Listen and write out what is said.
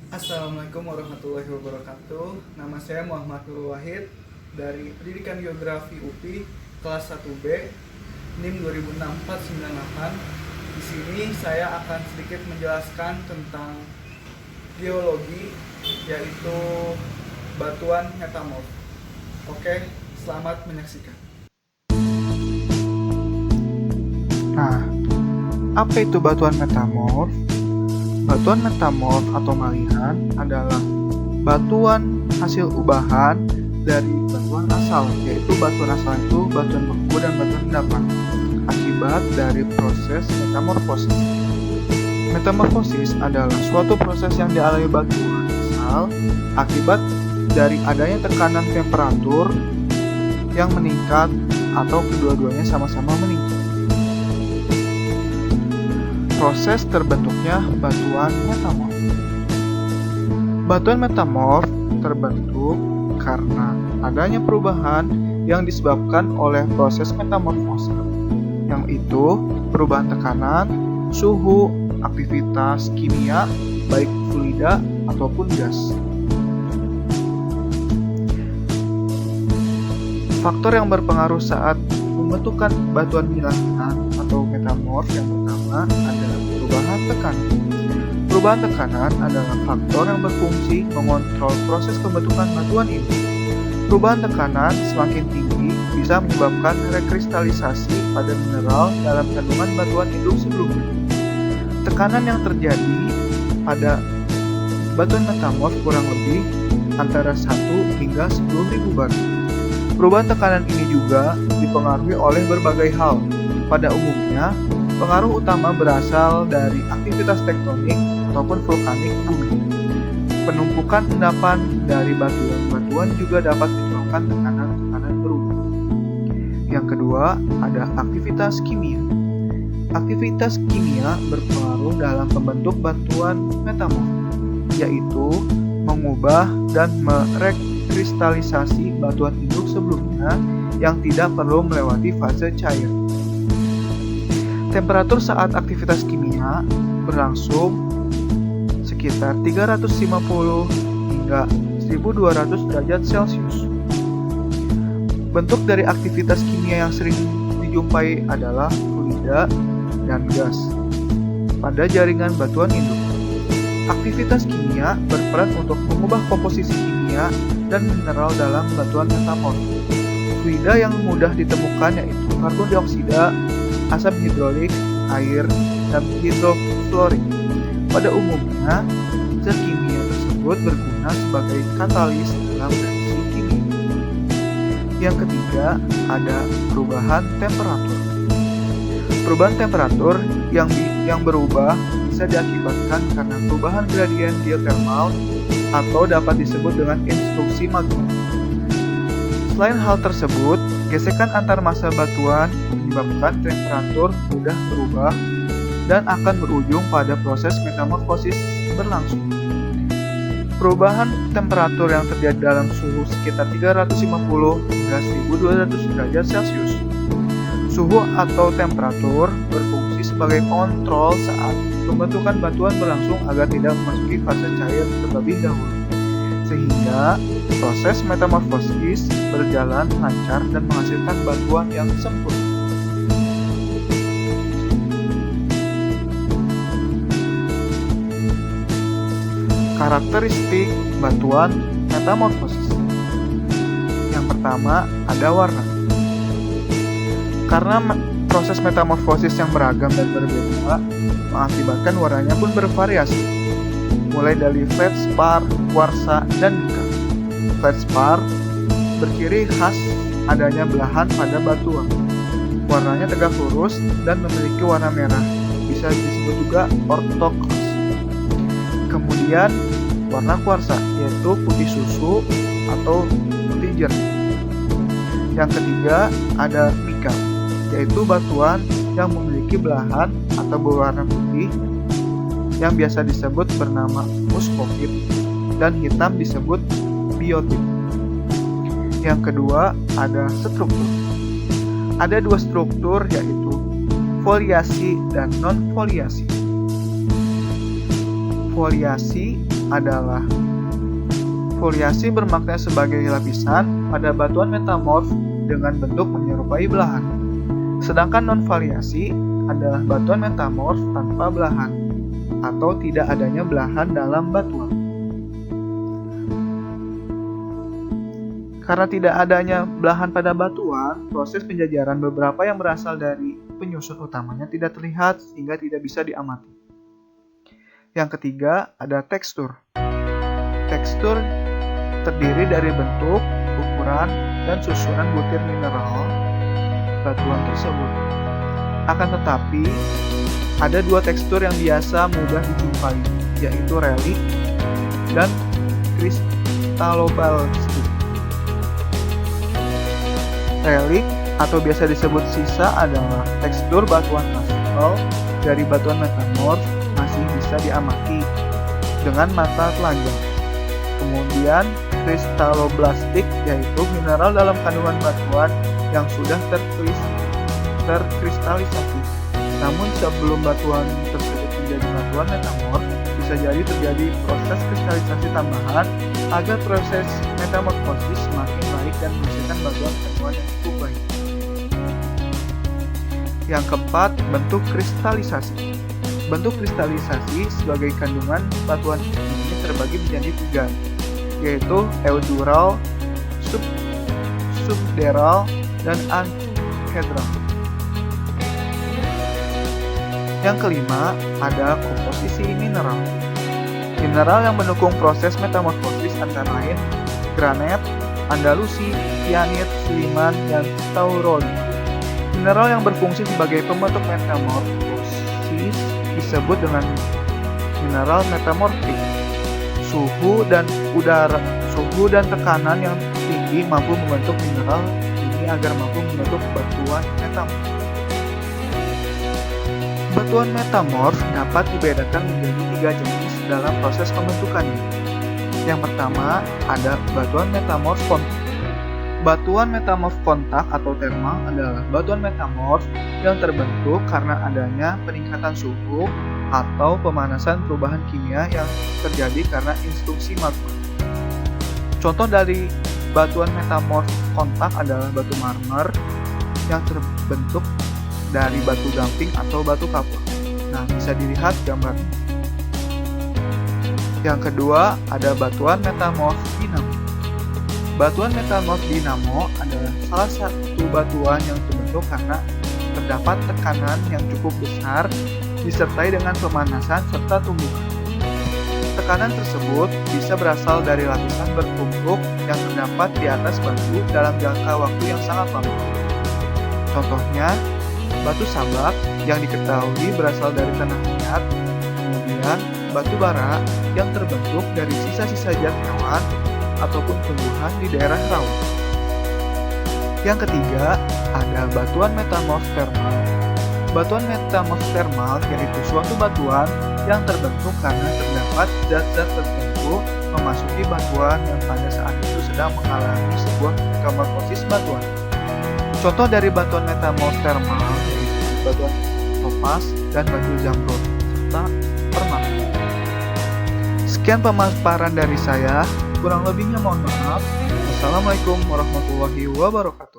Assalamualaikum warahmatullahi wabarakatuh. Nama saya Muhammad Nurul Wahid dari Pendidikan Geografi UPI kelas 1B NIM 2006-498. Di sini saya akan sedikit menjelaskan tentang geologi, yaitu batuan metamorf. Oke, selamat menyaksikan. Nah, apa itu batuan metamorf? Batuan metamorf atau malihan adalah batuan hasil ubahan dari batuan asal, yaitu batuan asal itu batuan beku dan batuan endapan akibat dari proses metamorfosis. Metamorfosis adalah suatu proses yang dialami batuan asal akibat dari adanya tekanan temperatur yang meningkat atau kedua-duanya sama-sama meningkat. Proses terbentuknya batuan metamorf. Batuan metamorf terbentuk karena adanya perubahan yang disebabkan oleh proses metamorfosa, yang itu perubahan tekanan, suhu, aktivitas kimia, baik fluida ataupun gas. Faktor yang berpengaruh saat pembentukan batuan malihan atau metamorf yang pertama adalah perubahan tekanan. Perubahan tekanan adalah faktor yang berfungsi mengontrol proses pembentukan batuan ini. Perubahan tekanan semakin tinggi bisa menyebabkan rekristalisasi pada mineral dalam kandungan batuan hidup sebelumnya. Tekanan yang terjadi pada batuan metamorf kurang lebih antara 1 hingga 10.000 bar. Perubahan tekanan ini juga dipengaruhi oleh berbagai hal. Pada umumnya, pengaruh utama berasal dari aktivitas tektonik ataupun vulkanik bumi. Penumpukan endapan dari batuan juga dapat menyebabkan tekanan-tekanan berubah. Yang kedua, ada aktivitas kimia. Aktivitas kimia berpengaruh dalam pembentuk batuan metamorf, yaitu mengubah dan merekristalisasi batuan hidup sebelumnya yang tidak perlu melewati fase cair. Temperatur saat aktivitas kimia berlangsung sekitar 350 hingga 1200 derajat Celcius. Bentuk dari aktivitas kimia yang sering dijumpai adalah fluida dan gas pada jaringan batuan induk. Aktivitas kimia berperan untuk mengubah komposisi kimia dan mineral dalam batuan metamorf. Fluida yang mudah ditemukan yaitu karbon dioksida, asam hidrolik, air, dan hidrofluorik. Pada umumnya, zat kimia tersebut berguna sebagai katalis dalam reaksi kimia. Yang ketiga, ada perubahan temperatur. Perubahan temperatur yang berubah bisa diakibatkan karena perubahan gradien geotermal atau dapat disebut dengan instruksi magma. Selain hal tersebut, gesekan antar massa batuan menyebabkan temperatur mudah berubah dan akan berujung pada proses metamorfosis berlangsung. Perubahan temperatur yang terjadi dalam suhu sekitar 350 hingga 1200 derajat Celcius. Suhu atau temperatur berfungsi sebagai kontrol saat pembentukan batuan berlangsung agar tidak memasuki fase cair terlebih dahulu, sehingga proses metamorfosis berjalan lancar dan menghasilkan batuan yang sempurna. Karakteristik batuan metamorfosis. Yang pertama, ada warna. Karena proses metamorfosis yang beragam dan berbeda mengakibatkan warnanya pun bervariasi, mulai dari feldspar, kuarsa, dan mica. Feldspar berciri khas adanya belahan pada batuan. Warnanya tegak lurus dan memiliki warna merah, bisa disebut juga ortokros. Kemudian warna kuarsa, yaitu putih susu atau putih jernih. Yang ketiga ada mica, yaitu batuan yang memiliki belahan atau berwarna putih yang biasa disebut bernama muskovit dan hitam disebut biotit. Yang kedua ada struktur. Ada dua struktur yaitu foliasi dan non-foliasi. Foliasi adalah foliasi bermakna sebagai lapisan pada batuan metamorf dengan bentuk menyerupai belahan. Sedangkan non-foliasi adalah batuan metamorf tanpa belahan atau tidak adanya belahan dalam batuan. Karena tidak adanya belahan pada batuan, proses penjajaran beberapa yang berasal dari penyusun utamanya tidak terlihat sehingga tidak bisa diamati. Yang ketiga, ada tekstur. Tekstur terdiri dari bentuk, ukuran, dan susunan butir mineral batuan tersebut. Akan tetapi, ada dua tekstur yang biasa mudah dijumpai, yaitu relik dan kristalobalstik. Relik atau biasa disebut sisa adalah tekstur batuan asal dari batuan metamorf masih bisa diamati dengan mata telanjang. Kemudian kristaloblastik yaitu mineral dalam kandungan batuan yang sudah terkristalisasi. Namun sebelum batuan tersebut menjadi batuan metamorf, bisa jadi terjadi proses kristalisasi tambahan agar proses metamorfosis semakin baik dan menghasilkan batuan yang cukup baik. Yang keempat, bentuk kristalisasi. Bentuk kristalisasi sebagai kandungan batuan ini terbagi menjadi tiga, yaitu eudural, subderal, dan anhedral. Yang kelima, ada komposisi mineral. Mineral yang mendukung proses metamorfosis antara lain granat, andalusi, kianit, siliman, dan taurolit. Mineral yang berfungsi sebagai pembentuk metamorfosis disebut dengan mineral metamorfik. Suhu dan tekanan yang tinggi mampu membentuk mineral ini agar mampu membentuk batuan metamorf. Batuan metamorf dapat dibedakan menjadi tiga jenis dalam proses pembentukannya. Yang pertama, ada batuan metamorf kontak. Batuan metamorf kontak atau thermal adalah batuan metamorf yang terbentuk karena adanya peningkatan suhu atau pemanasan perubahan kimia yang terjadi karena instruksi magma. Contoh dari batuan metamorf kontak adalah batu marmer yang terbentuk dari batu gamping atau batu kapur. Nah, bisa dilihat gambarnya. Yang kedua, ada batuan metamorf dinamo. Batuan metamorf dinamo adalah salah satu batuan yang terbentuk karena terdapat tekanan yang cukup besar disertai dengan pemanasan serta tumbukan. Tekanan tersebut bisa berasal dari lapisan bertumpuk yang terdapat di atas batu dalam jangka waktu yang sangat lama. Contohnya, batu sabak yang diketahui berasal dari tanah liat, kemudian batu bara yang terbentuk dari sisa-sisa zat hewan ataupun tumbuhan di daerah rawa. Yang ketiga, ada batuan metamorf thermal. Batuan metamorf thermal yaitu suatu batuan yang terbentuk karena terdapat zat-zat tertentu memasuki batuan yang pada saat itu sedang mengalami sebuah metamorfosis batuan. Contoh dari batuan metamorf thermal yaitu batuan topas dan batu zamrud serta permata. Sekian pemaparan dari saya, kurang lebihnya mohon maaf. Wassalamualaikum warahmatullahi wabarakatuh.